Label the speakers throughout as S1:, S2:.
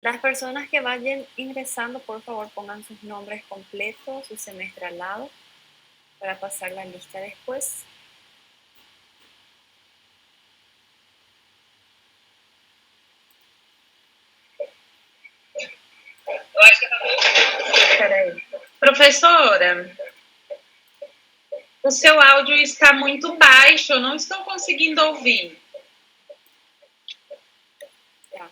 S1: Las personas que vayan ingresando, por favor, pongan sus nombres completos, su semestre al lado, para pasar la lista después.
S2: Peraí. Professora, o seu áudio está muito baixo, eu não estou conseguindo ouvir.
S1: Ya.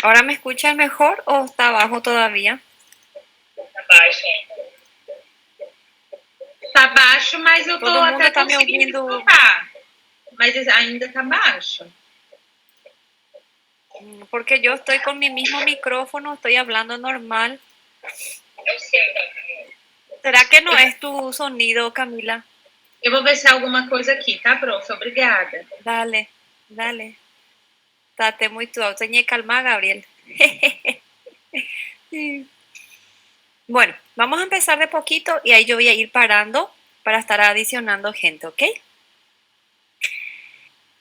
S1: ¿Ahora me escuchan mejor o está bajo todavía?
S2: Está baixo. Está baixo, mas eu estou até
S1: tá
S2: conseguindo escutar. Mas ainda está baixo.
S1: Porque yo estoy con mi mismo micrófono, estoy hablando normal.
S2: Eu sei.
S1: ¿Será que no es tu sonido, Camila?
S2: Eu vou ver se há alguma coisa aqui, tá, prof? Obrigada.
S1: Dale, dale. Estate muy tu auto. Calma, Gabriel. Bueno, vamos a empezar de poquito y ahí yo voy a ir parando para estar adicionando gente, ¿ok?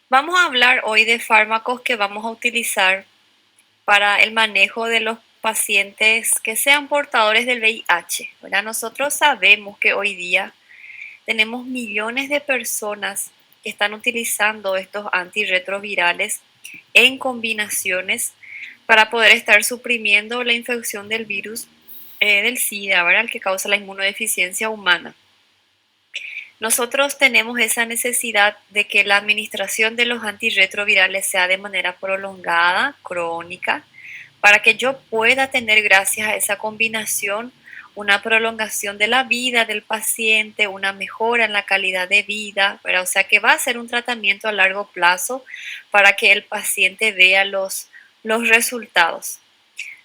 S1: Vamos a hablar hoy de fármacos que vamos a utilizar para el manejo de los pacientes que sean portadores del VIH, ¿verdad? Nosotros sabemos que hoy día tenemos millones de personas que están utilizando estos antirretrovirales en combinaciones para poder estar suprimiendo la infección del virus del SIDA, ¿verdad? El que causa la inmunodeficiencia humana. Nosotros tenemos esa necesidad de que la administración de los antirretrovirales sea de manera prolongada, crónica, para que yo pueda tener, gracias a esa combinación, una prolongación de la vida del paciente, una mejora en la calidad de vida, ¿verdad? O sea que va a ser un tratamiento a largo plazo para que el paciente vea los resultados.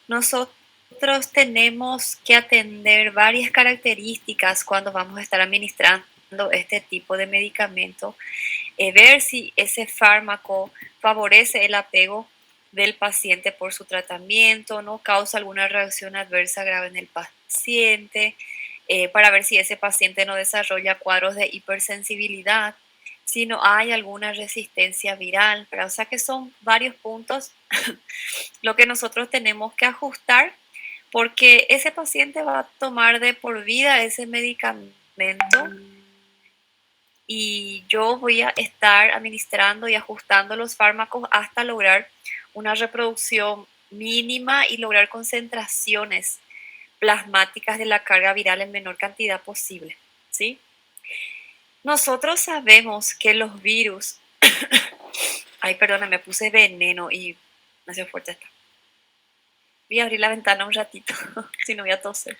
S1: Nosotros tenemos que atender varias características cuando vamos a estar administrando este tipo de medicamento, ver si ese fármaco favorece el apego del paciente por su tratamiento, no causa alguna reacción adversa grave en el paciente, para ver si ese paciente no desarrolla cuadros de hipersensibilidad, si no hay alguna resistencia viral, o sea que son varios puntos lo que nosotros tenemos que ajustar porque ese paciente va a tomar de por vida ese medicamento y yo voy a estar administrando y ajustando los fármacos hasta lograr una reproducción mínima y lograr concentraciones plasmáticas de la carga viral en menor cantidad posible, ¿sí? Nosotros sabemos que los virus, ay, perdona, me puse veneno y no sé fuerte está. Voy a abrir la ventana un ratito, si no voy a toser.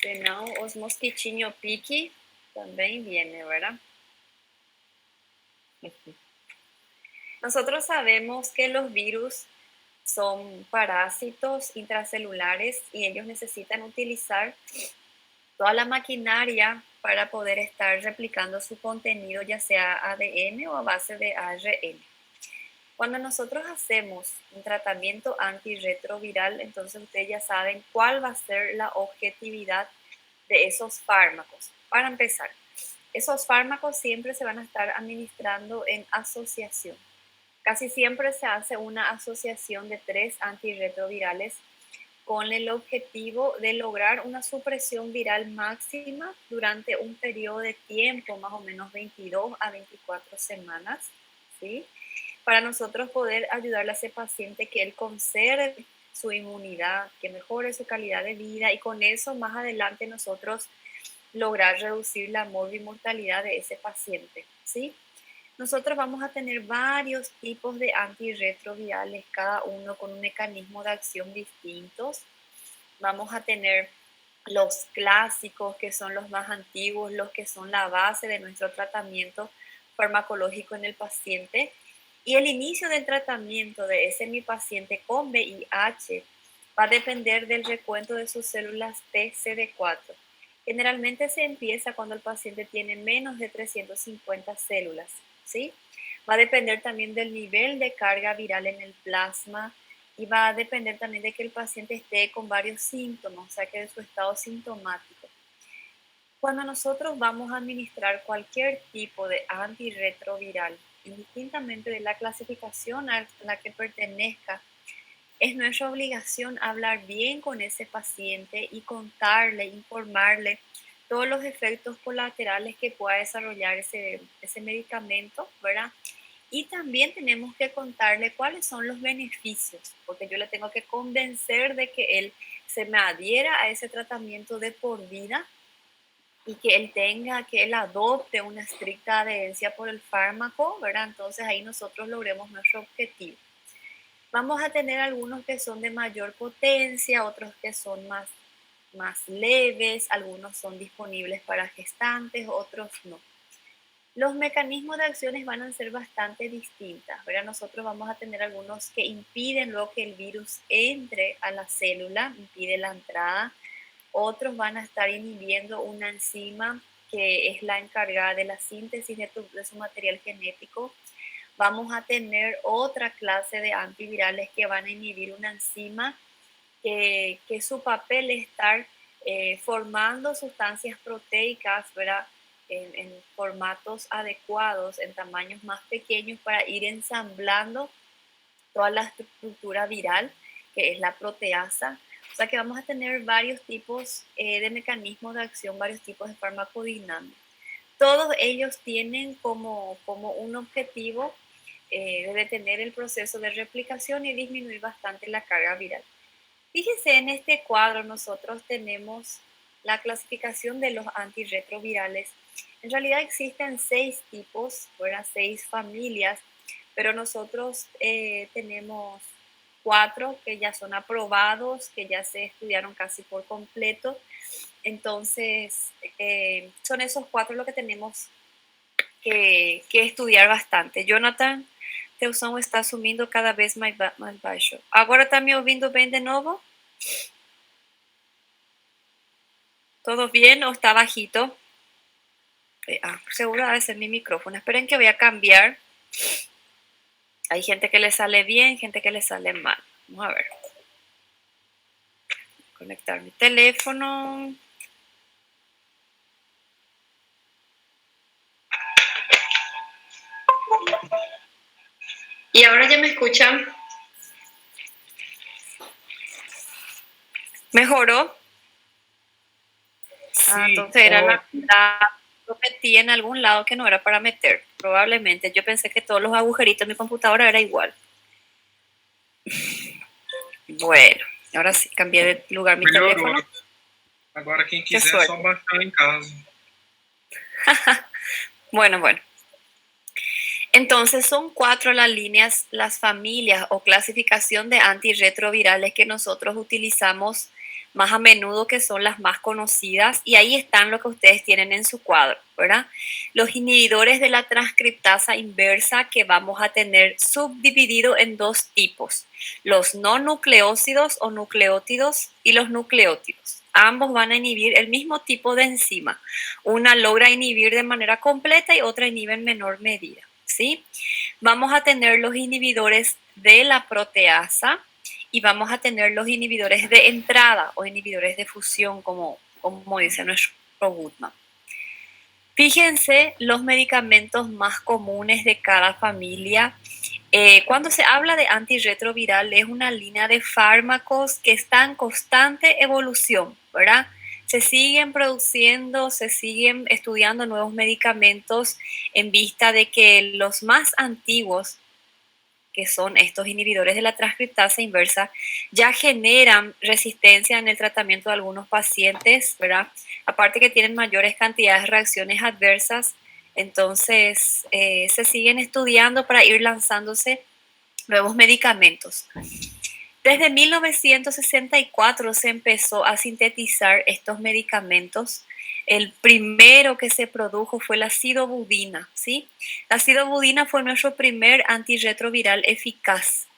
S1: Senão, os mosquitinhos piqui también viene, ¿verdad? Nosotros sabemos que los virus son parásitos intracelulares y ellos necesitan utilizar toda la maquinaria para poder estar replicando su contenido, ya sea ADN o a base de ARN. Cuando nosotros hacemos un tratamiento antirretroviral, entonces ustedes ya saben cuál va a ser la objetividad de esos fármacos. Para empezar, esos fármacos siempre se van a estar administrando en asociación. Casi siempre se hace una asociación de 3 antirretrovirales con el objetivo de lograr una supresión viral máxima durante un periodo de tiempo, más o menos 22 a 24 semanas, ¿sí? Para nosotros poder ayudarle a ese paciente que él conserve su inmunidad, que mejore su calidad de vida y con eso más adelante nosotros lograr reducir la mortalidad de ese paciente, ¿sí? Nosotros vamos a tener varios tipos de antirretrovirales, cada uno con un mecanismo de acción distintos. Vamos a tener los clásicos, que son los más antiguos, los que son la base de nuestro tratamiento farmacológico en el paciente. Y el inicio del tratamiento de ese mi paciente con VIH va a depender del recuento de sus células TCD4. Generalmente se empieza cuando el paciente tiene menos de 350 células, ¿sí? Va a depender también del nivel de carga viral en el plasma y va a depender también de que el paciente esté con varios síntomas, o sea, que de su estado sintomático. Cuando nosotros vamos a administrar cualquier tipo de antirretroviral, indistintamente de la clasificación a la que pertenezca, es nuestra obligación hablar bien con ese paciente y contarle, informarle todos los efectos colaterales que pueda desarrollar ese medicamento, ¿verdad? Y también tenemos que contarle cuáles son los beneficios, porque yo le tengo que convencer de que él se me adhiera a ese tratamiento de por vida y que él adopte una estricta adherencia por el fármaco, ¿verdad? Entonces ahí nosotros logremos nuestro objetivo. Vamos a tener algunos que son de mayor potencia, otros que son más leves, algunos son disponibles para gestantes, otros no. Los mecanismos de acciones van a ser bastante distintas, ¿verdad? Nosotros vamos a tener algunos que impiden luego que el virus entre a la célula, impide la entrada. Otros van a estar inhibiendo una enzima que es la encargada de la síntesis de su material genético. Vamos a tener otra clase de antivirales que van a inhibir una enzima que su papel es estar formando sustancias proteicas, ¿verdad? En formatos adecuados, en tamaños más pequeños para ir ensamblando toda la estructura viral, que es la proteasa. O sea que vamos a tener varios tipos de mecanismos de acción, varios tipos de farmacodinámica. Todos ellos tienen como un objetivo de detener el proceso de replicación y disminuir bastante la carga viral. Fíjense, en este cuadro nosotros tenemos la clasificación de los antirretrovirales. En realidad existen 6 tipos, ¿verdad? 6 familias, pero nosotros tenemos 4 que ya son aprobados, que ya se estudiaron casi por completo. Entonces, son esos 4 lo que tenemos que estudiar bastante. Jonathan, teu som está sumindo cada vez mais baixo. Agora está me ouvindo bem de novo? ¿Todo bien o está bajito? Seguro debe ser mi micrófono. Esperen que voy a cambiar. Hay gente que le sale bien, gente que le sale mal. Vamos a ver. Conectar mi teléfono.
S2: ¿Y ahora ya me escuchan?
S1: ¿Mejoró?
S3: Sí,
S1: entonces era lo metí en algún lado que no era para meter, probablemente. Yo pensé que todos los agujeritos de mi computadora era igual. Bueno, ahora sí, cambié de lugar mi
S3: melhorou.
S1: teléfono.
S3: Agora quem quiser é só baixar em casa.
S1: Bueno. Entonces son 4 las líneas, las familias o clasificación de antirretrovirales que nosotros utilizamos más a menudo, que son las más conocidas, y ahí están lo que ustedes tienen en su cuadro, ¿verdad? Los inhibidores de la transcriptasa inversa, que vamos a tener subdividido en 2 tipos, los no nucleócidos o nucleótidos y los nucleótidos. Ambos van a inhibir el mismo tipo de enzima. Una logra inhibir de manera completa y otra inhibe en menor medida, ¿sí? Vamos a tener los inhibidores de la proteasa, y vamos a tener los inhibidores de entrada o inhibidores de fusión, como dice nuestro Goodman. Fíjense los medicamentos más comunes de cada familia. Cuando se habla de antirretroviral, es una línea de fármacos que está en constante evolución, ¿verdad? Se siguen produciendo, se siguen estudiando nuevos medicamentos en vista de que los más antiguos, que son estos inhibidores de la transcriptasa inversa, ya generan resistencia en el tratamiento de algunos pacientes, ¿verdad? Aparte que tienen mayores cantidades de reacciones adversas, entonces se siguen estudiando para ir lanzándose nuevos medicamentos. Desde 1964 se empezó a sintetizar estos medicamentos. El primero que se produjo fue la sidobudina, ¿sí? La sidobudina fue nuestro primer antirretroviral eficaz.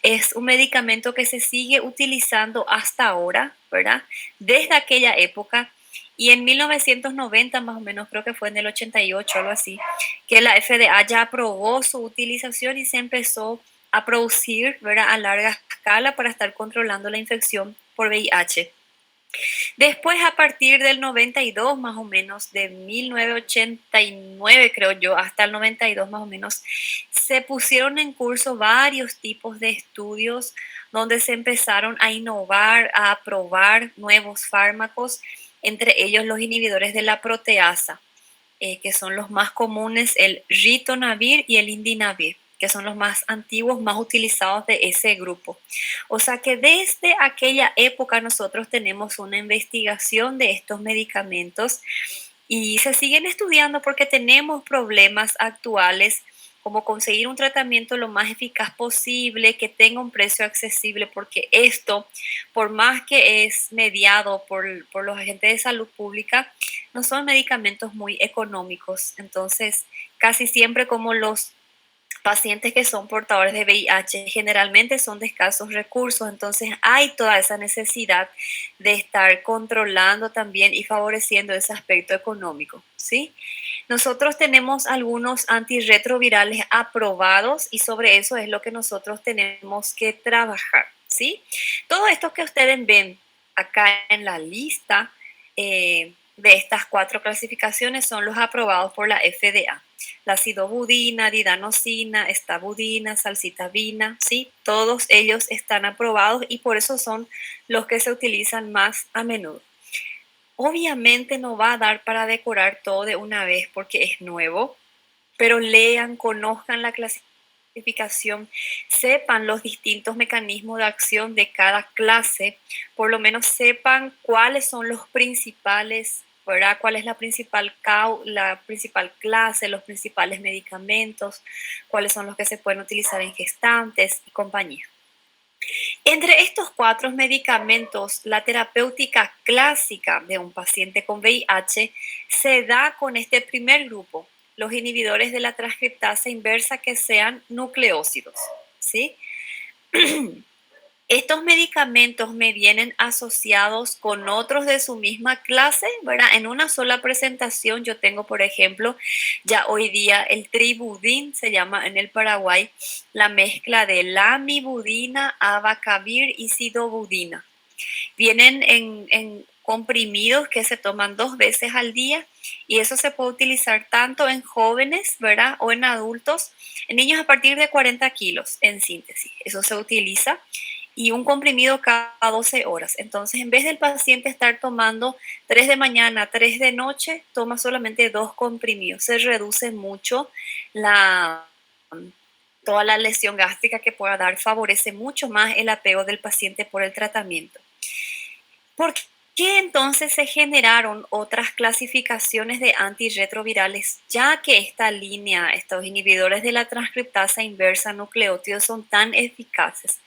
S1: Es un medicamento que se sigue utilizando hasta ahora, ¿verdad? Desde aquella época. Y en 1990, más o menos, creo que fue en el 88, algo así, que la FDA ya aprobó su utilización y se empezó a producir, ¿verdad?, a larga escala para estar controlando la infección por VIH. Después, a partir del 92 más o menos, de 1989 creo yo, hasta el 92 más o menos, se pusieron en curso varios tipos de estudios donde se empezaron a innovar, a probar nuevos fármacos, entre ellos los inhibidores de la proteasa, que son los más comunes, el ritonavir y el indinavir, que son los más antiguos, más utilizados de ese grupo. O sea que desde aquella época nosotros tenemos una investigación de estos medicamentos y se siguen estudiando porque tenemos problemas actuales como conseguir un tratamiento lo más eficaz posible, que tenga un precio accesible, porque esto, por más que es mediado por los agentes de salud pública, no son medicamentos muy económicos. Entonces, casi siempre como los pacientes que son portadores de VIH generalmente son de escasos recursos, entonces hay toda esa necesidad de estar controlando también y favoreciendo ese aspecto económico, ¿sí? Nosotros tenemos algunos antirretrovirales aprobados y sobre eso es lo que nosotros tenemos que trabajar, ¿sí? Todo esto que ustedes ven acá en la lista de estas 4 clasificaciones son los aprobados por la FDA. La sidobudina, didanosina, estabudina, salcitabina, ¿sí? Todos ellos están aprobados y por eso son los que se utilizan más a menudo. Obviamente no va a dar para decorar todo de una vez porque es nuevo, pero lean, conozcan la clasificación, sepan los distintos mecanismos de acción de cada clase, por lo menos sepan cuáles son los principales, ¿verdad? ¿Cuál es la principal clase, los principales medicamentos, cuáles son los que se pueden utilizar en gestantes y compañía? Entre estos 4 medicamentos, la terapéutica clásica de un paciente con VIH se da con este primer grupo, los inhibidores de la transcriptasa inversa que sean nucleósidos, ¿sí? Estos medicamentos me vienen asociados con otros de su misma clase, ¿verdad? En una sola presentación yo tengo, por ejemplo, ya hoy día el tribudin, se llama en el Paraguay, la mezcla de lamivudina, abacavir y sidobudina. Vienen en comprimidos que se toman 2 veces al día y eso se puede utilizar tanto en jóvenes, ¿verdad? O en adultos, en niños a partir de 40 kilos, en síntesis. Eso se utiliza y un comprimido cada 12 horas. Entonces, en vez del paciente estar tomando 3 de mañana, 3 de noche, toma solamente 2 comprimidos. Se reduce mucho toda la lesión gástrica que pueda dar, favorece mucho más el apego del paciente por el tratamiento. ¿Por qué entonces se generaron otras clasificaciones de antirretrovirales, ya que esta línea, estos inhibidores de la transcriptasa inversa nucleótidos son tan eficaces?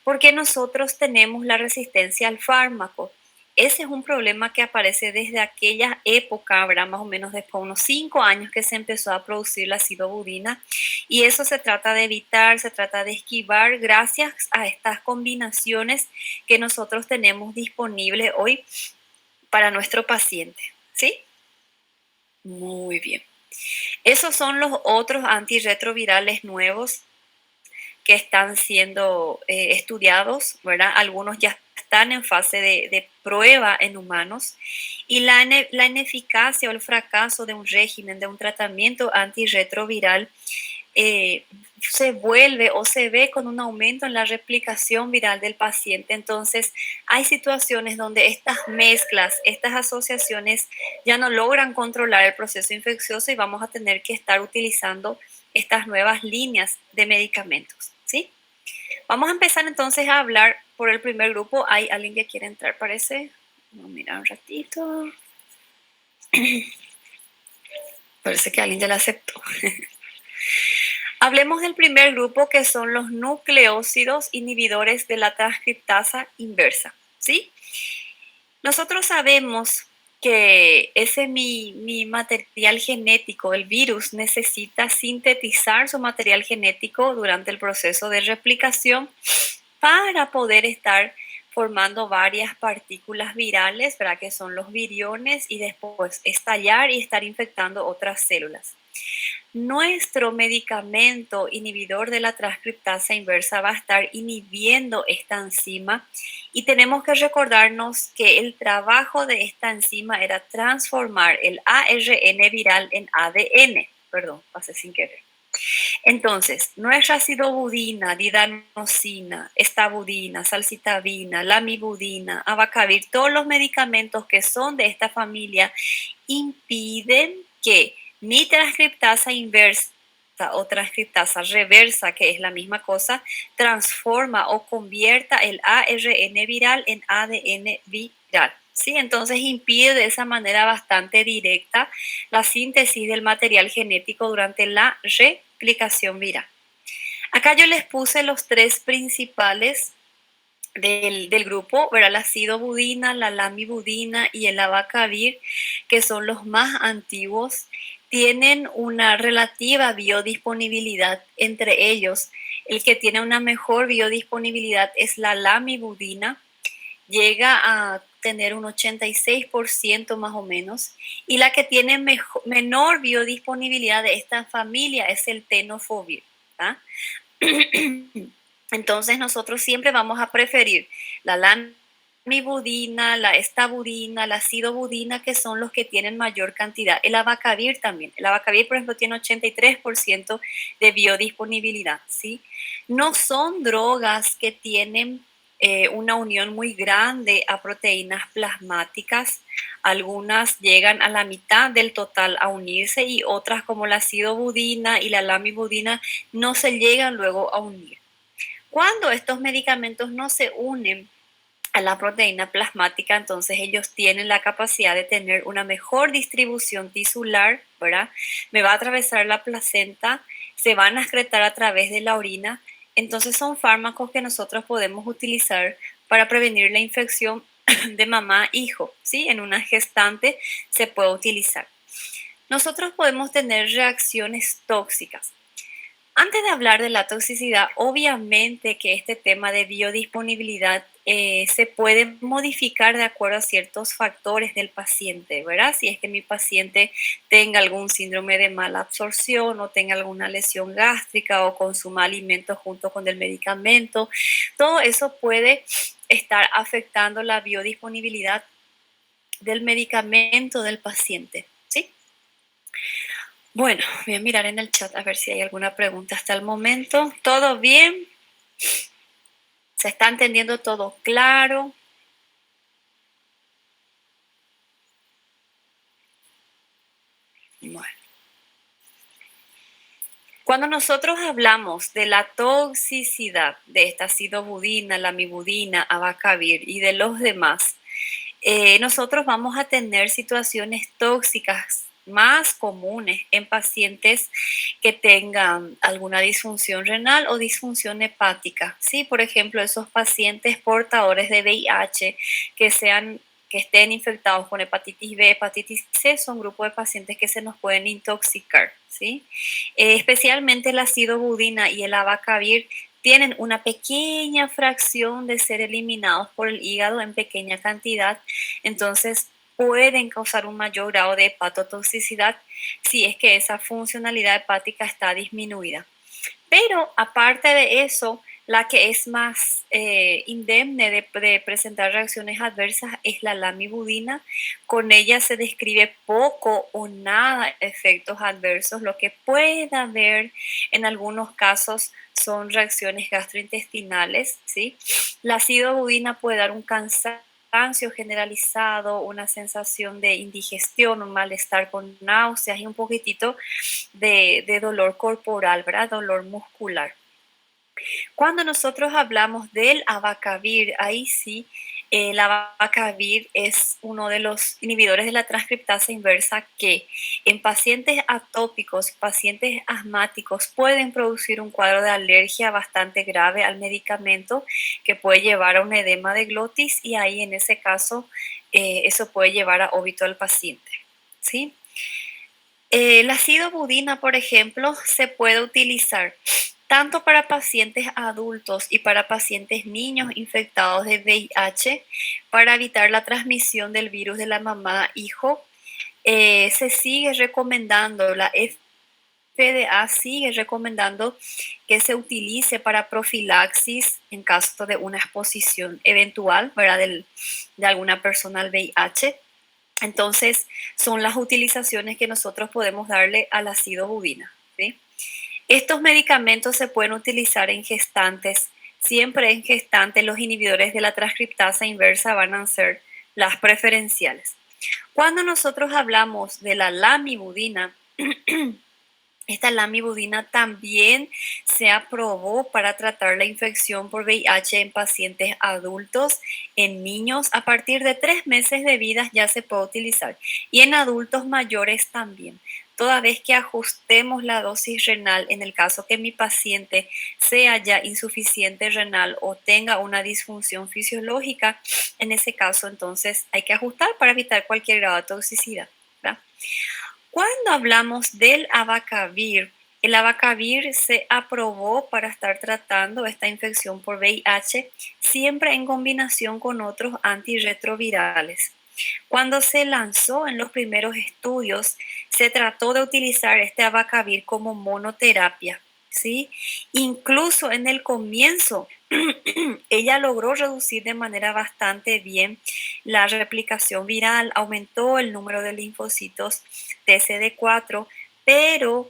S1: Porque nosotros tenemos la resistencia al fármaco. Ese es un problema que aparece desde aquella época, habrá más o menos después de unos 5 años que se empezó a producir la sidobudina y eso se trata de evitar, se trata de esquivar gracias a estas combinaciones que nosotros tenemos disponibles hoy para nuestro paciente, ¿sí? Muy bien. Esos son los otros antirretrovirales nuevos que están siendo estudiados, ¿verdad? Algunos ya están en fase de prueba en humanos y la ineficacia o el fracaso de un régimen, de un tratamiento antirretroviral se vuelve o se ve con un aumento en la replicación viral del paciente. Entonces, hay situaciones donde estas mezclas, estas asociaciones ya no logran controlar el proceso infeccioso y vamos a tener que estar utilizando estas nuevas líneas de medicamentos, ¿sí? Vamos a empezar entonces a hablar por el primer grupo. ¿Hay alguien que quiere entrar, parece? Vamos a mirar un ratito. Parece que alguien ya la aceptó. Hablemos del primer grupo, que son los nucleósidos inhibidores de la transcriptasa inversa, ¿sí? Nosotros sabemos que mi material genético, el virus, necesita sintetizar su material genético durante el proceso de replicación para poder estar formando varias partículas virales, ¿verdad? Que son los viriones, y después estallar y estar infectando otras células. nuestro medicamento inhibidor de la transcriptasa inversa va a estar inhibiendo esta enzima y tenemos que recordarnos que el trabajo de esta enzima era transformar el ARN viral en ADN. Perdón, pasé sin querer. Entonces, nuestra sidobudina, didanosina, estabudina, salcitabina, lamivudina, abacavir, todos los medicamentos que son de esta familia impiden que ni transcriptasa inversa o transcriptasa reversa, que es la misma cosa, transforma o convierta el ARN viral en ADN viral. ¿Sí? Entonces impide de esa manera bastante directa la síntesis del material genético durante la replicación viral. Acá yo les puse los tres principales del grupo, ¿verdad? La sidobudina, la lamivudina y el abacavir, que son los más antiguos, tienen una relativa biodisponibilidad entre ellos. El que tiene una mejor biodisponibilidad es la lamivudina, llega a tener un 86% más o menos, y la que tiene menor biodisponibilidad de esta familia es el tenofovir. Entonces nosotros siempre vamos a preferir la lamivudina, la estabudina, la sidobudina, que son los que tienen mayor cantidad. El abacavir también. El abacavir, por ejemplo, tiene 83% de biodisponibilidad, ¿sí? No son drogas que tienen una unión muy grande a proteínas plasmáticas. Algunas llegan a la mitad del total a unirse y otras, como la sidobudina y la lamivudina, no se llegan luego a unir. Cuando estos medicamentos no se unen a la proteína plasmática, entonces ellos tienen la capacidad de tener una mejor distribución tisular, ¿verdad? Me va a atravesar la placenta, se van a excretar a través de la orina. Entonces son fármacos que nosotros podemos utilizar para prevenir la infección de mamá-hijo, ¿sí? En una gestante se puede utilizar. Nosotros podemos tener reacciones tóxicas. Antes de hablar de la toxicidad, obviamente que este tema de biodisponibilidad se puede modificar de acuerdo a ciertos factores del paciente, ¿verdad? Si es que mi paciente tenga algún síndrome de mala absorción o tenga alguna lesión gástrica o consuma alimentos junto con el medicamento, todo eso puede estar afectando la biodisponibilidad del medicamento del paciente, ¿sí? Bueno, voy a mirar en el chat a ver si hay alguna pregunta hasta el momento. ¿Todo bien? ¿Se está entendiendo todo claro? Bueno. Cuando nosotros hablamos de la toxicidad de esta sidobudina, lamivudina, abacavir y de los demás, nosotros vamos a tener situaciones tóxicas más comunes en pacientes que tengan alguna disfunción renal o disfunción hepática. Sí, por ejemplo, esos pacientes portadores de VIH que estén infectados con hepatitis B, hepatitis C, son grupos de pacientes que se nos pueden intoxicar, ¿sí? Especialmente la sidobudina y el abacavir tienen una pequeña fracción de ser eliminados por el hígado en pequeña cantidad, entonces pueden causar un mayor grado de hepatotoxicidad si es que esa funcionalidad hepática está disminuida. Pero aparte de eso, la que es más indemne de presentar reacciones adversas es la lamivudina. Con ella se describe poco o nada efectos adversos. Lo que puede haber en algunos casos son reacciones gastrointestinales, ¿sí? La sidobudina puede dar un cansancio generalizado, una sensación de indigestión, un malestar con náuseas y un poquitito de dolor corporal, ¿verdad? Dolor muscular. Cuando nosotros hablamos del abacavir, ahí sí, el abacavir es uno de los inhibidores de la transcriptasa inversa que en pacientes atópicos, pacientes asmáticos, pueden producir un cuadro de alergia bastante grave al medicamento que puede llevar a un edema de glotis y ahí en ese caso eso puede llevar a óbito al paciente, ¿sí? La sidobudina, por ejemplo, se puede utilizar tanto para pacientes adultos y para pacientes niños infectados de VIH para evitar la transmisión del virus de la mamá-hijo. Se sigue recomendando la FDA sigue recomendando que se utilice para profilaxis en caso de una exposición eventual, ¿verdad? De alguna persona al VIH. Entonces, son las utilizaciones que nosotros podemos darle al ácido budina, ¿sí? Estos medicamentos se pueden utilizar en gestantes. Siempre en gestantes los inhibidores de la transcriptasa inversa van a ser las preferenciales. Cuando nosotros hablamos de la lamivudina, esta lamivudina también se aprobó para tratar la infección por VIH en pacientes adultos, en niños a partir de 3 meses de vida ya se puede utilizar y en adultos mayores también. Toda vez que ajustemos la dosis renal, en el caso que mi paciente sea ya insuficiente renal o tenga una disfunción fisiológica, en ese caso entonces hay que ajustar para evitar cualquier grado de toxicidad, ¿verdad? Cuando hablamos del abacavir, el abacavir se aprobó para estar tratando esta infección por VIH siempre en combinación con otros antirretrovirales. Cuando se lanzó en los primeros estudios, se trató de utilizar este abacavir como monoterapia, ¿sí? Incluso en el comienzo, ella logró reducir de manera bastante bien la replicación viral, aumentó el número de linfocitos TCD4, pero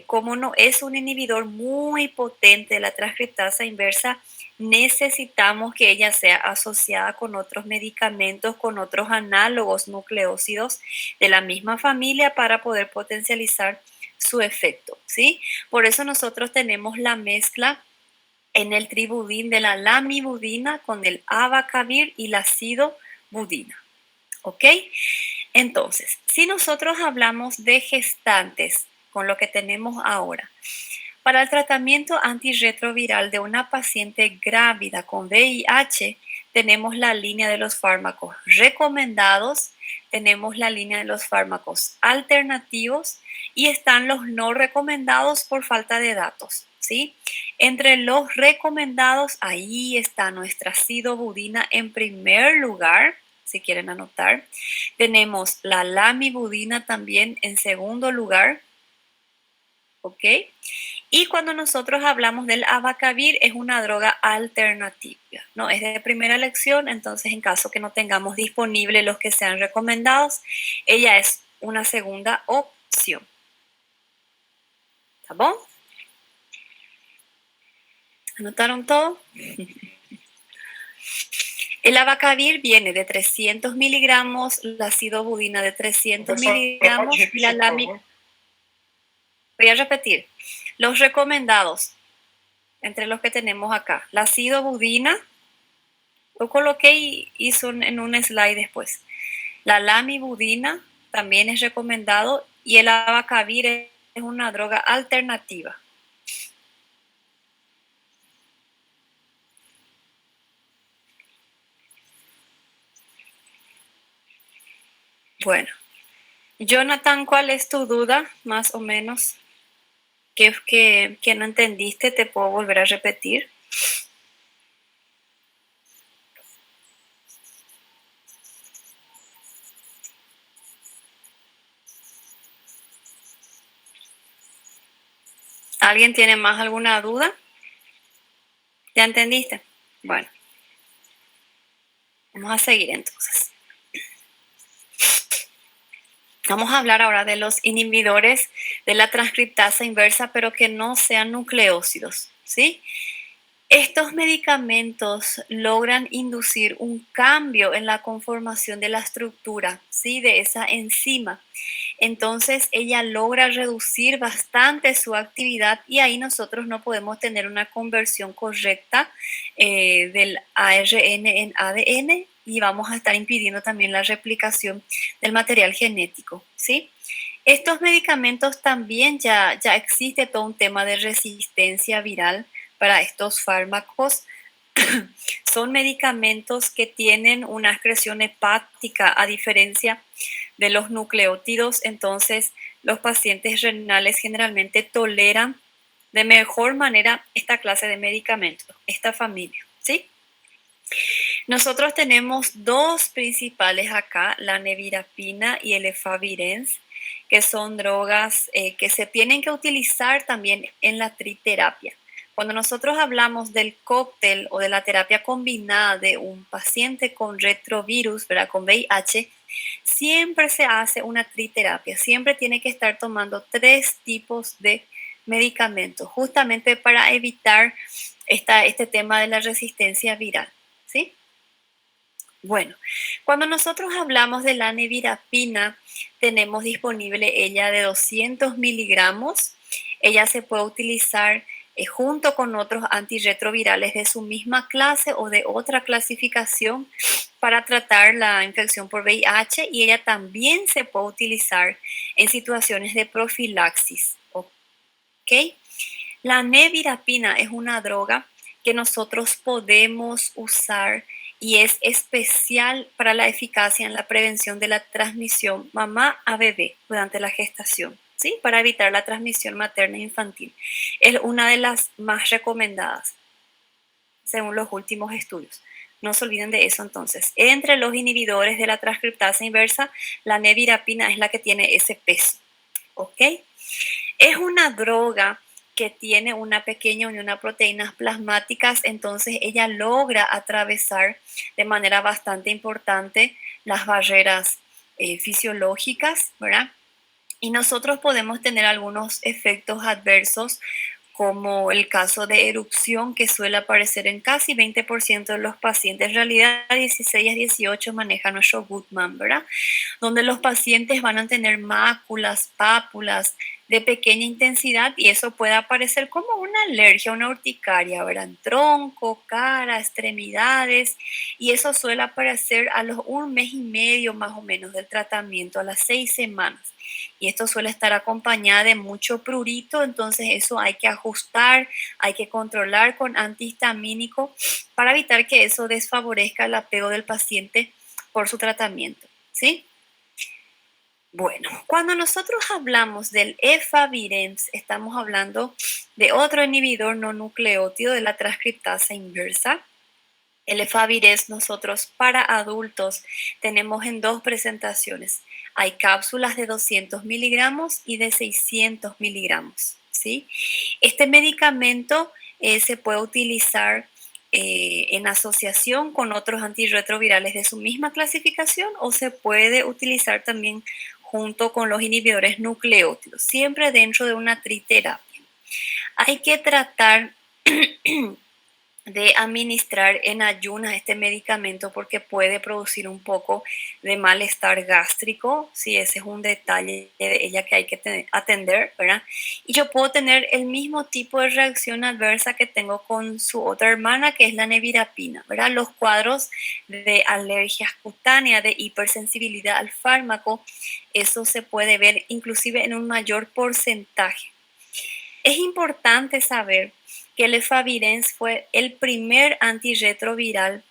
S1: como no es un inhibidor muy potente de la transcriptasa inversa, necesitamos que ella sea asociada con otros medicamentos, con otros análogos nucleócidos de la misma familia para poder potencializar su efecto, ¿sí? Por eso nosotros tenemos la mezcla en el tribudín de la lamivudina con el abacavir y la acidobudina, ¿ok? Entonces, si nosotros hablamos de gestantes, con lo que tenemos ahora, para el tratamiento antirretroviral de una paciente grávida con VIH, tenemos la línea de los fármacos recomendados, tenemos la línea de los fármacos alternativos y están los no recomendados por falta de datos, ¿sí? Entre los recomendados, ahí está nuestra acidobudina en primer lugar, si quieren anotar. Tenemos la lamivudina también en segundo lugar, ¿ok? Y cuando nosotros hablamos del abacavir, es una droga alternativa, no es de primera elección, entonces en caso que no tengamos disponibles los que sean recomendados, ella es una segunda opción. ¿Está bien? ¿Anotaron todo? El abacavir viene de 300 miligramos, la acidobudina de 300 miligramos y la lamivudina. Voy a repetir. Los recomendados, entre los que tenemos acá, la acidobudina, lo coloqué y hizo en un slide después. La lamivudina también es recomendado y el abacavir es una droga alternativa. Bueno, Jonathan, ¿cuál es tu duda, más o menos? ¿Qué no entendiste? ¿Te puedo volver a repetir? ¿Alguien tiene más alguna duda? ¿Ya entendiste? Bueno, vamos a seguir entonces. Vamos a hablar ahora de los inhibidores de la transcriptasa inversa, pero que no sean nucleócidos, ¿sí? Estos medicamentos logran inducir un cambio en la conformación de la estructura, ¿sí? De esa enzima. Entonces ella logra reducir bastante su actividad y ahí nosotros no podemos tener una conversión correcta del ARN en ADN y vamos a estar impidiendo también la replicación del material genético, ¿sí? Estos medicamentos también ya existe todo un tema de resistencia viral para estos fármacos. Son medicamentos que tienen una excreción hepática a diferencia de los nucleótidos, entonces los pacientes renales generalmente toleran de mejor manera esta clase de medicamentos, esta familia, ¿sí? Nosotros tenemos dos principales acá, la nevirapina y el efavirenz, que son drogas que se tienen que utilizar también en la triterapia. Cuando nosotros hablamos del cóctel o de la terapia combinada de un paciente con retrovirus, ¿verdad? Con VIH, siempre se hace una triterapia, siempre tiene que estar tomando 3 tipos de medicamentos, justamente para evitar este tema de la resistencia viral, ¿sí? Bueno, cuando nosotros hablamos de la nevirapina, tenemos disponible ella de 200 miligramos. Ella se puede utilizar junto con otros antirretrovirales de su misma clase o de otra clasificación para tratar la infección por VIH, y ella también se puede utilizar en situaciones de profilaxis. ¿Ok? La nevirapina es una droga que nosotros podemos usar y es especial para la eficacia en la prevención de la transmisión mamá a bebé durante la gestación, ¿sí? Para evitar la transmisión materna e infantil. Es una de las más recomendadas, según los últimos estudios. No se olviden de eso entonces. Entre los inhibidores de la transcriptasa inversa, la nevirapina es la que tiene ese peso, ¿ok? Es una droga que tiene una pequeña unión a proteínas plasmáticas, entonces ella logra atravesar de manera bastante importante las barreras fisiológicas, ¿verdad? Y nosotros podemos tener algunos efectos adversos, como el caso de erupción que suele aparecer en casi 20% de los pacientes. En realidad 16 a 18 maneja nuestro Goodman, ¿verdad? Donde los pacientes van a tener máculas, pápulas de pequeña intensidad, y eso puede aparecer como una alergia, una urticaria, ¿verdad? En tronco, cara, extremidades, y eso suele aparecer a los 1 mes y medio más o menos del tratamiento, a las 6 semanas. Y esto suele estar acompañado de mucho prurito, entonces eso hay que ajustar, hay que controlar con antihistamínico para evitar que eso desfavorezca el apego del paciente por su tratamiento, ¿sí? Bueno, cuando nosotros hablamos del efavirenz, estamos hablando de otro inhibidor no nucleótido de la transcriptasa inversa. El efavirenz nosotros para adultos tenemos en 2 presentaciones. Hay cápsulas de 200 miligramos y de 600 miligramos, ¿sí? Este medicamento se puede utilizar en asociación con otros antirretrovirales de su misma clasificación, o se puede utilizar también junto con los inhibidores nucleótidos, siempre dentro de una triterapia. Hay que tratar de administrar en ayunas este medicamento porque puede producir un poco de malestar gástrico, si ese es un detalle de ella que hay que atender, ¿verdad? Y yo puedo tener el mismo tipo de reacción adversa que tengo con su otra hermana, que es la nevirapina, ¿verdad? Los cuadros de alergias cutáneas, de hipersensibilidad al fármaco, eso se puede ver inclusive en un mayor porcentaje. Es importante saber que el efavirenz fue el primer antirretroviral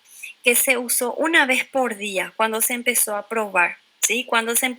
S1: que se usó una vez por día cuando se empezó a probar, ¿sí? Cuando se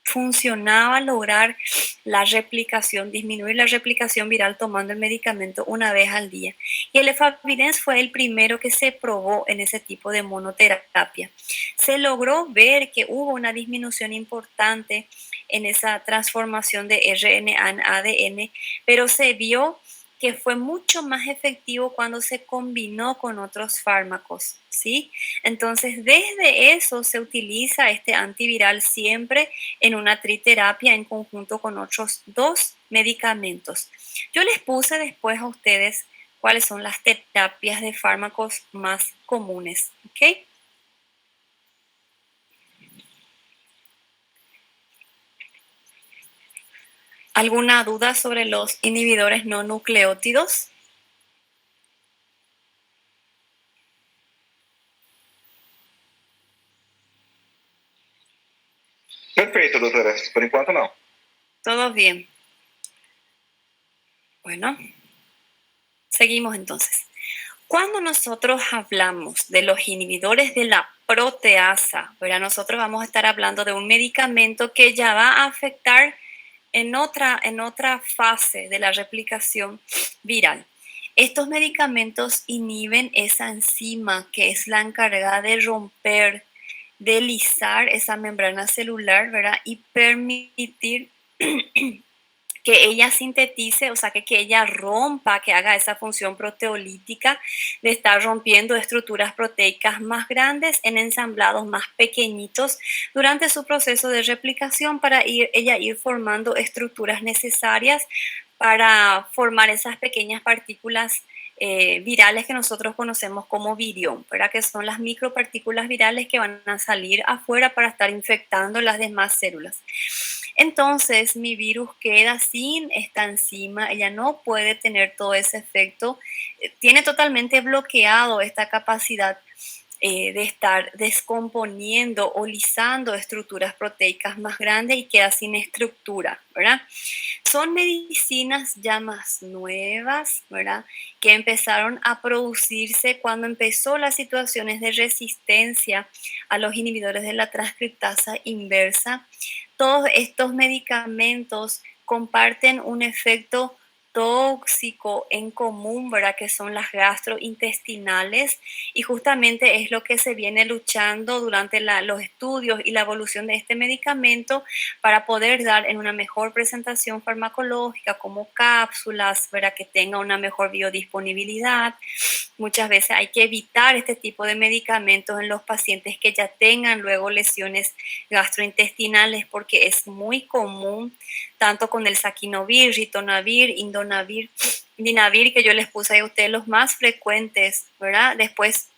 S1: funcionaba lograr la replicación, disminuir la replicación viral tomando el medicamento una vez al día. Y el efavirenz fue el primero que se probó en ese tipo de monoterapia. Se logró ver que hubo una disminución importante en esa transformación de RNA en ADN, pero se vio que fue mucho más efectivo cuando se combinó con otros fármacos, ¿sí? Entonces, desde eso se utiliza este antiviral siempre en una triterapia en conjunto con otros 2 medicamentos. Yo les puse después a ustedes cuáles son las terapias de fármacos más comunes, ¿ok? ¿Alguna duda sobre los inhibidores no nucleótidos?
S4: Perfeito, doutora. Por enquanto, não.
S1: Todo bien. Bueno, seguimos entonces. Cuando nosotros hablamos de los inhibidores de la proteasa, ¿verdad? Nosotros vamos a estar hablando de un medicamento que ya va a afectar en otra fase de la replicación viral. Estos medicamentos inhiben esa enzima que es la encargada de romper, de lisar esa membrana celular, ¿verdad? Y permitir que ella sintetice, o sea, que ella rompa, que haga esa función proteolítica de estar rompiendo estructuras proteicas más grandes en ensamblados más pequeñitos durante su proceso de replicación para ella ir formando estructuras necesarias para formar esas pequeñas partículas virales que nosotros conocemos como virión, ¿verdad? Que son las micropartículas virales que van a salir afuera para estar infectando las demás células. Entonces mi virus queda sin esta enzima, ella no puede tener todo ese efecto, tiene totalmente bloqueado esta capacidad de estar descomponiendo o lisando estructuras proteicas más grandes y queda sin estructura, ¿verdad? Son medicinas ya más nuevas, ¿verdad? Que empezaron a producirse cuando empezó las situaciones de resistencia a los inhibidores de la transcriptasa inversa. Todos estos medicamentos comparten un efecto tóxico en común, ¿verdad? Que son las gastrointestinales, y justamente es lo que se viene luchando durante los estudios y la evolución de este medicamento para poder dar en una mejor presentación farmacológica como cápsulas, ¿verdad? Que tenga una mejor biodisponibilidad. Muchas veces hay que evitar este tipo de medicamentos en los pacientes que ya tengan luego lesiones gastrointestinales porque es muy común, tanto con el saquinovir, ritonavir, indonavir, dinavir, que yo les puse ahí a ustedes los más frecuentes, ¿verdad? Después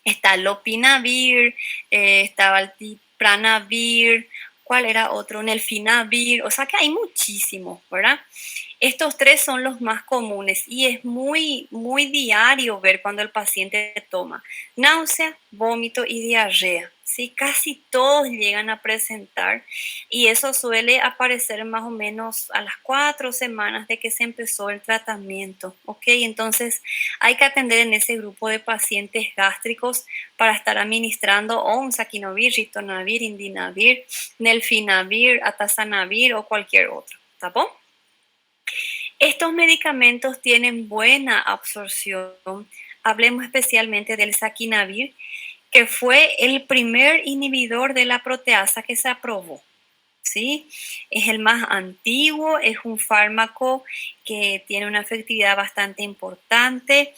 S1: está el lopinavir, estaba el tipranavir, ¿cuál era otro? Nelfinavir, o sea que hay muchísimos, ¿verdad? Estos tres son los más comunes y es muy, muy diario ver cuando el paciente toma náusea, vómito y diarrea. ¿Sí? Casi todos llegan a presentar y eso suele aparecer más o menos a las 4 semanas de que se empezó el tratamiento. ¿Ok? Entonces hay que atender en ese grupo de pacientes gástricos para estar administrando o un saquinovir, ritonavir, indinavir, nelfinavir, atazanavir o cualquier otro. ¿Está bien? Estos medicamentos tienen buena absorción. Hablemos especialmente del saquinavir, que fue el primer inhibidor de la proteasa que se aprobó. ¿Sí? Es el más antiguo, es un fármaco que tiene una efectividad bastante importante.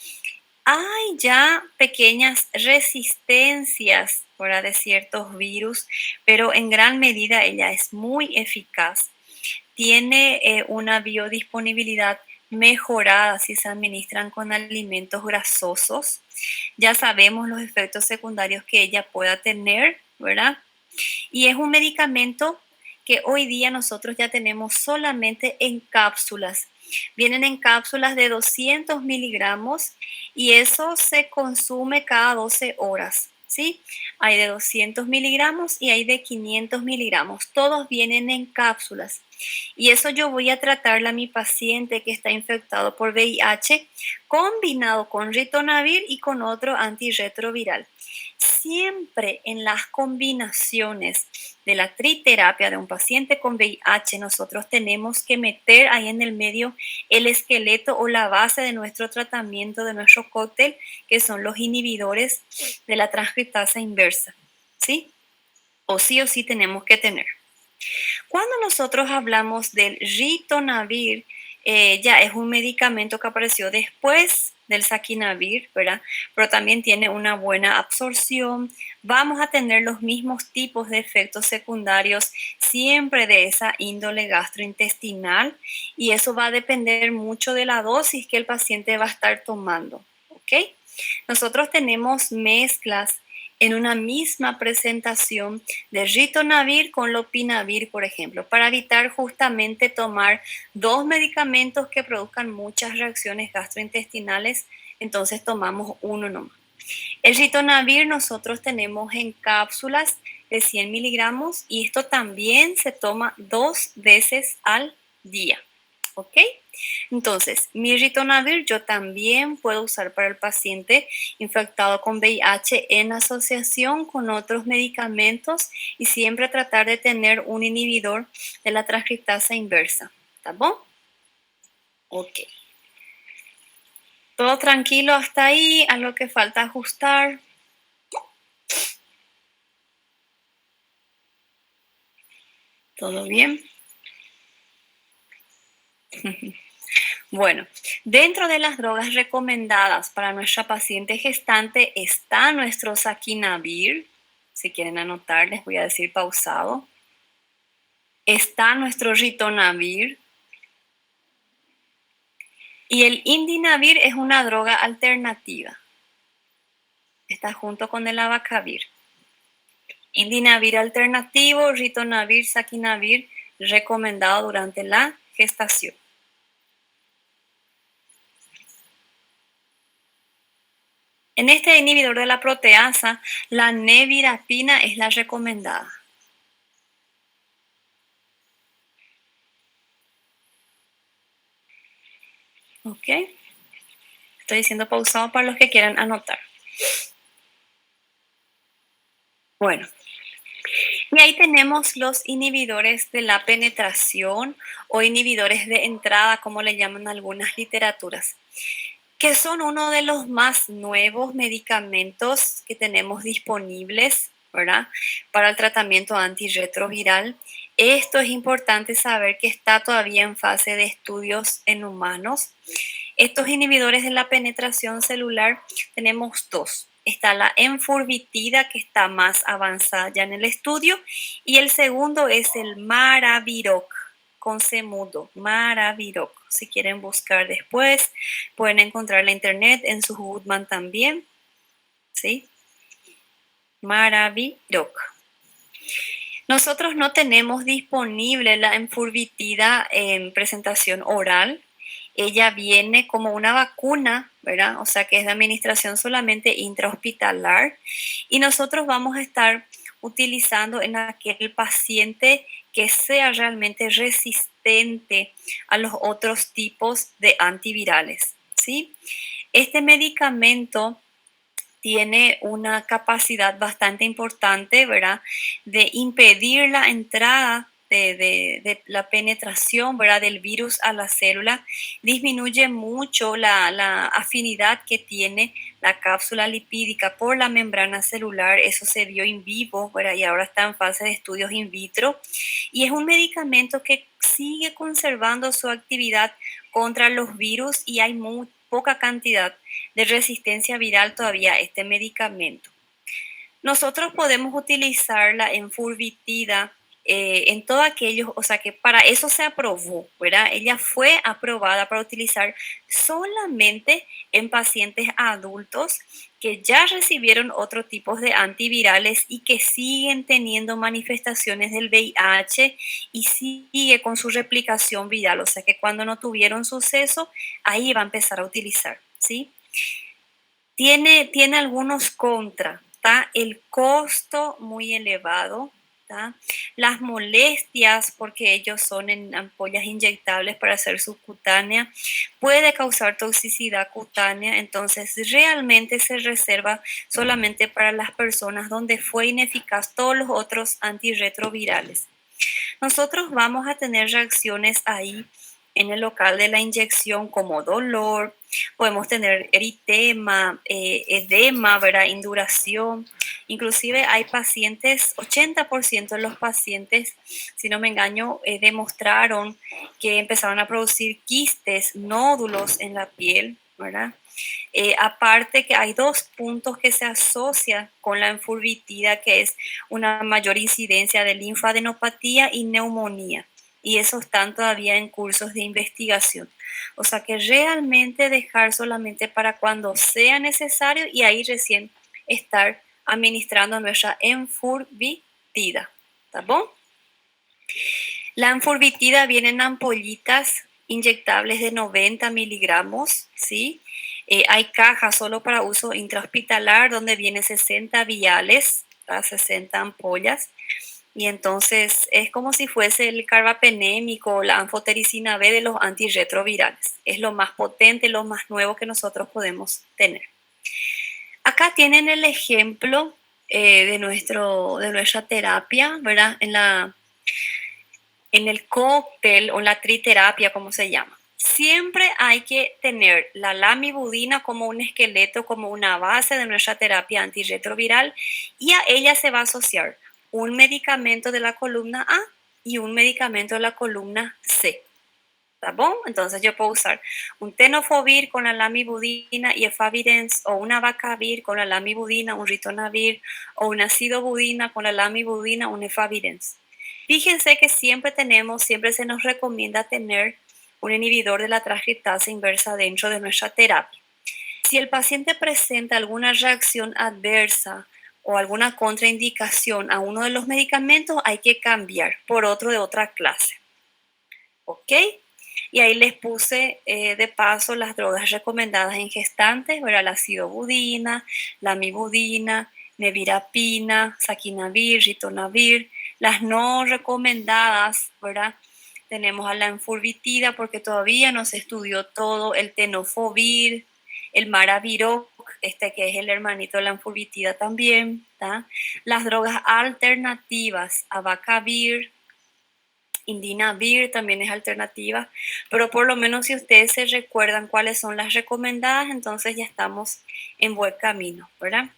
S1: Hay ya pequeñas resistencias fuera de ciertos virus, pero en gran medida ella es muy eficaz. Tiene una biodisponibilidad mejorada si se administran con alimentos grasosos. Ya sabemos los efectos secundarios que ella pueda tener, ¿verdad? Y es un medicamento que hoy día nosotros ya tenemos solamente en cápsulas. Vienen en cápsulas de 200 miligramos y eso se consume cada 12 horas. ¿Sí? Hay de 200 miligramos y hay de 500 miligramos. Todos vienen en cápsulas. Y eso yo voy a tratarle a mi paciente que está infectado por VIH combinado con ritonavir y con otro antirretroviral. Siempre en las combinaciones de la triterapia de un paciente con VIH, nosotros tenemos que meter ahí en el medio el esqueleto o la base de nuestro tratamiento, de nuestro cóctel, que son los inhibidores de la transcriptasa inversa. ¿Sí? O sí tenemos que tener. Cuando nosotros hablamos del ritonavir, ya es un medicamento que apareció después del saquinavir, ¿verdad? Pero también tiene una buena absorción. Vamos a tener los mismos tipos de efectos secundarios siempre de esa índole gastrointestinal y eso va a depender mucho de la dosis que el paciente va a estar tomando, ¿ok? Nosotros tenemos mezclas en una misma presentación de ritonavir con lopinavir, por ejemplo, para evitar justamente tomar dos medicamentos que produzcan muchas reacciones gastrointestinales, entonces tomamos uno nomás. El ritonavir nosotros tenemos en cápsulas de 100 miligramos y esto también se toma 2 veces al día. ¿Ok? Entonces, mi ritonavir yo también puedo usar para el paciente infectado con VIH en asociación con otros medicamentos y siempre tratar de tener un inhibidor de la transcriptasa inversa. ¿Está bien? Ok. Todo tranquilo hasta ahí, algo que falta ajustar. ¿Todo bien? Bueno, dentro de las drogas recomendadas para nuestra paciente gestante está nuestro saquinavir. Si quieren anotar, les voy a decir pausado. Está nuestro ritonavir. Y el indinavir es una droga alternativa. Está junto con el abacavir. Indinavir alternativo, ritonavir, saquinavir, recomendado durante la gestación. En este inhibidor de la proteasa, la nevirapina es la recomendada. ¿Ok? Estoy diciendo pausado para los que quieran anotar. Bueno, y ahí tenemos los inhibidores de la penetración o inhibidores de entrada, como le llaman algunas literaturas, que son uno de los más nuevos medicamentos que tenemos disponibles, ¿verdad?, para el tratamiento antirretroviral. Esto es importante saber que está todavía en fase de estudios en humanos. Estos inhibidores de la penetración celular tenemos dos. Está la enfurvitida, que está más avanzada ya en el estudio, y el segundo es el maraviroc, con C mudo, maraviroc. Si quieren buscar después, pueden encontrar en la internet, en su Goodman también, ¿sí? Maraviroc. Nosotros no tenemos disponible la enfurvitida en presentación oral. Ella viene como una vacuna, ¿verdad? O sea que es de administración solamente intrahospitalar. Y nosotros vamos a estar utilizando en aquel paciente que sea realmente resistente a los otros tipos de antivirales, ¿sí? Este medicamento tiene una capacidad bastante importante, ¿verdad?, de impedir la entrada de la penetración, ¿verdad?, del virus a la célula. Disminuye mucho la afinidad que tiene la cápsula lipídica por la membrana celular. Eso se vio in vivo, ¿verdad?, y ahora está en fase de estudios in vitro. Y es un medicamento que sigue conservando su actividad contra los virus y hay muy poca cantidad de resistencia viral todavía a este medicamento. Nosotros podemos utilizar la enfurvitida en todo aquello, o sea que para eso se aprobó, ¿verdad? Ella fue aprobada para utilizar solamente en pacientes adultos que ya recibieron otro tipo de antivirales y que siguen teniendo manifestaciones del VIH y sigue con su replicación viral, o sea que cuando no tuvieron suceso, ahí va a empezar a utilizar, ¿sí? Tiene algunos contras, ¿tá? El costo muy elevado, ¿tá? Las molestias, porque ellos son en ampollas inyectables para hacer subcutánea, puede causar toxicidad cutánea, entonces realmente se reserva solamente para las personas donde fue ineficaz todos los otros antirretrovirales. Nosotros vamos a tener reacciones ahí en el local de la inyección como dolor, podemos tener eritema, edema, ¿verdad?, induración. Inclusive hay pacientes, 80% de los pacientes, si no me engaño, demostraron que empezaron a producir quistes, nódulos en la piel, ¿verdad? Aparte que hay dos puntos que se asocian con la enfurvitida, que es una mayor incidencia de linfadenopatía y neumonía. Y esos están todavía en cursos de investigación. O sea que realmente dejar solamente para cuando sea necesario y ahí recién estar administrando nuestra enfurvitida. ¿Está bien? La enfurvitida viene en ampollitas inyectables de 90 miligramos, ¿sí? Hay cajas solo para uso intrahospitalar donde viene 60 viales, 60 ampollas. Y entonces es como si fuese el carbapenémico o la anfotericina B de los antirretrovirales. Es lo más potente, lo más nuevo que nosotros podemos tener. Acá tienen el ejemplo de nuestra terapia, ¿verdad? En el cóctel o la triterapia, como se llama. Siempre hay que tener la lamivudina como un esqueleto, como una base de nuestra terapia antirretroviral, y a ella se va a asociar un medicamento de la columna A y un medicamento de la columna C. ¿Está bon? Entonces yo puedo usar un tenofovir con la lamivudina y efavirenz, o una vacavir con la lamivudina, un ritonavir, o una acidobudina con la lamivudina, un efavirenz. Fíjense que siempre se nos recomienda tener un inhibidor de la transcriptasa inversa dentro de nuestra terapia. Si el paciente presenta alguna reacción adversa o alguna contraindicación a uno de los medicamentos, hay que cambiar por otro de otra clase. ¿Ok? Y ahí les puse de paso las drogas recomendadas en gestantes, ¿verdad? La acidobudina, la amibudina, nevirapina, saquinavir, ritonavir. Las no recomendadas, ¿verdad? Tenemos a la enfurvitida porque todavía no se estudió todo, el tenofovir, el maraviroc, que es el hermanito de la enfurvitida también, ¿tá? Las drogas alternativas, abacavir, indinavir también es alternativa, pero por lo menos si ustedes se recuerdan cuáles son las recomendadas, entonces ya estamos en buen camino, ¿verdad?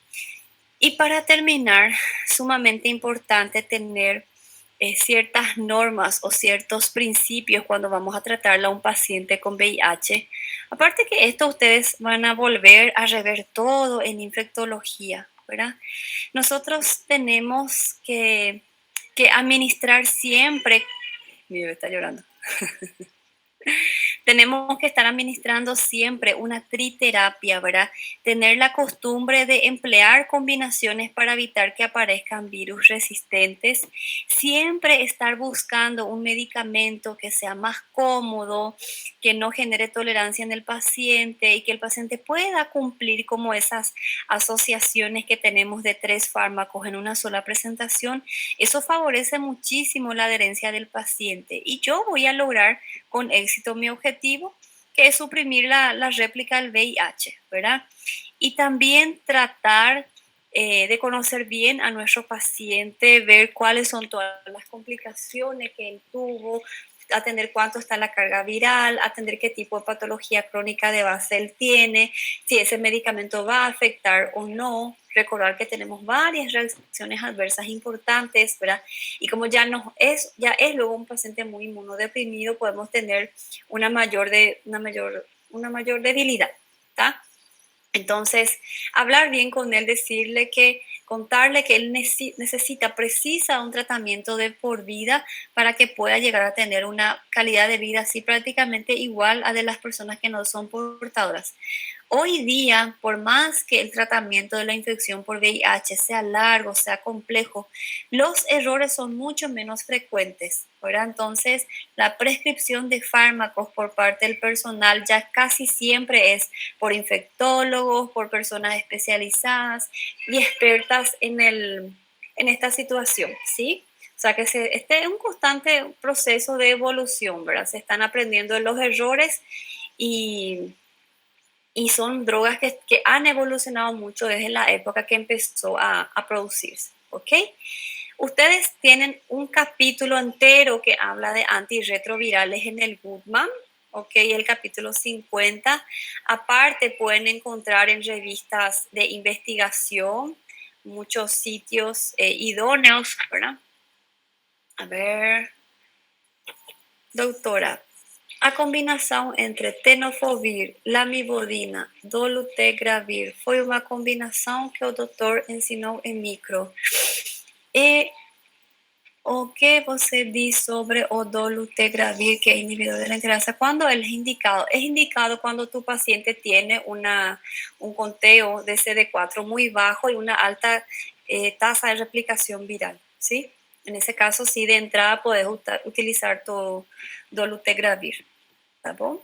S1: Y para terminar, sumamente importante tener ciertas normas o ciertos principios cuando vamos a tratarle a un paciente con VIH. Aparte que esto ustedes van a volver a rever todo en infectología, ¿verdad? Nosotros tenemos que administrar siempre. Mi bebé está llorando. Tenemos que estar administrando siempre una triterapia, ¿verdad? Tener la costumbre de emplear combinaciones para evitar que aparezcan virus resistentes. Siempre estar buscando un medicamento que sea más cómodo, que no genere tolerancia en el paciente y que el paciente pueda cumplir como esas asociaciones que tenemos de 3 fármacos en una sola presentación. Eso favorece muchísimo la adherencia del paciente y yo voy a lograr con éxito mi objetivo, que es suprimir la réplica del VIH, ¿verdad? Y también tratar de conocer bien a nuestro paciente, ver cuáles son todas las complicaciones que él tuvo, atender cuánto está la carga viral, atender qué tipo de patología crónica de base él tiene, si ese medicamento va a afectar o no. Recordar que tenemos varias reacciones adversas importantes, ¿verdad? Y como ya es luego un paciente muy inmunodeprimido, podemos tener una mayor debilidad, ¿está? Entonces, hablar bien con él, contarle que él precisa un tratamiento de por vida para que pueda llegar a tener una calidad de vida así prácticamente igual a de las personas que no son portadoras. Hoy día, por más que el tratamiento de la infección por VIH sea largo, sea complejo, los errores son mucho menos frecuentes, ¿verdad? Entonces, la prescripción de fármacos por parte del personal ya casi siempre es por infectólogos, por personas especializadas y expertas en esta situación, ¿sí? O sea, que este es un constante proceso de evolución, ¿verdad? Se están aprendiendo de los errores y son drogas que han evolucionado mucho desde la época que empezó a producirse, ¿ok? Ustedes tienen un capítulo entero que habla de antirretrovirales en el Goodman, ¿ok? El capítulo 50. Aparte pueden encontrar en revistas de investigación muchos sitios idóneos, ¿verdad? A ver, doutora, a combinação entre tenofovir, lamivudina, dolutegravir foi uma combinação que o doutor ensinou em micro. E o que você diz sobre o dolutegravir, que é inibidor de la integrasa? ¿Cuándo es indicado? Es indicado cuando tu paciente tiene un conteo de CD4 muy bajo y una alta tasa de replicación viral, ¿sí? En ese caso, sí, de entrada puedes utilizar tu dolutegravir. ¿Está bom?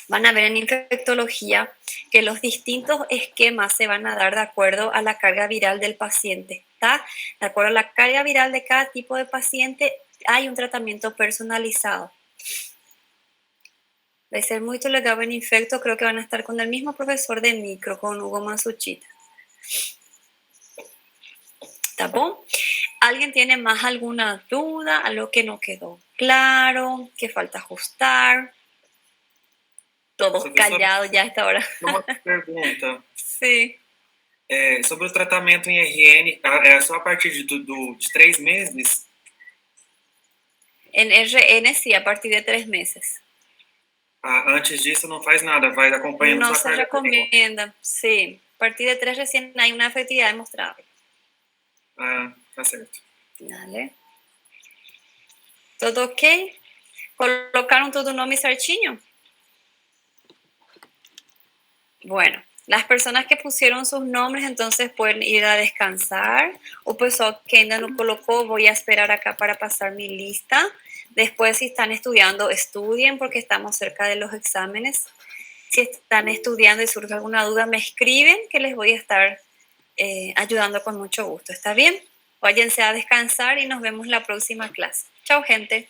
S1: Van a ver en infectología que los distintos esquemas se van a dar de acuerdo a la carga viral del paciente, ¿está? De acuerdo a la carga viral de cada tipo de paciente, hay un tratamiento personalizado. Va a ser muy legal en infecto, creo que van a estar con el mismo profesor de micro, con Hugo Mansuchita. ¿Está bom? ¿Alguien tiene más alguna duda? ¿Algo que no quedó claro? ¿Que falta ajustar? Todos callados ya a esta hora.
S5: Uma pergunta.
S1: Sí.
S5: Sobre o tratamento em RN, é só a partir de 3 meses?
S1: En RN sí, a partir de 3 meses.
S5: Antes disso não faz nada, vai acompanhando
S1: No
S5: sua
S1: se
S5: carga.
S1: recomienda, sí. A partir de 3 recién hay una efectividad demostrable.
S5: Tá certo.
S1: Dale. Tudo ok? ¿Colocaron todo nome certinho? Bueno, las personas que pusieron sus nombres entonces pueden ir a descansar. O pessoal que ainda no colocó, voy a esperar acá para pasar mi lista. Después, si están estudiando, estudien porque estamos cerca de los exámenes. Si están estudiando y surge alguna duda, me escriben que les voy a estar ayudando con mucho gusto. ¿Está bien? Váyanse a descansar y nos vemos la próxima clase. Chao, gente.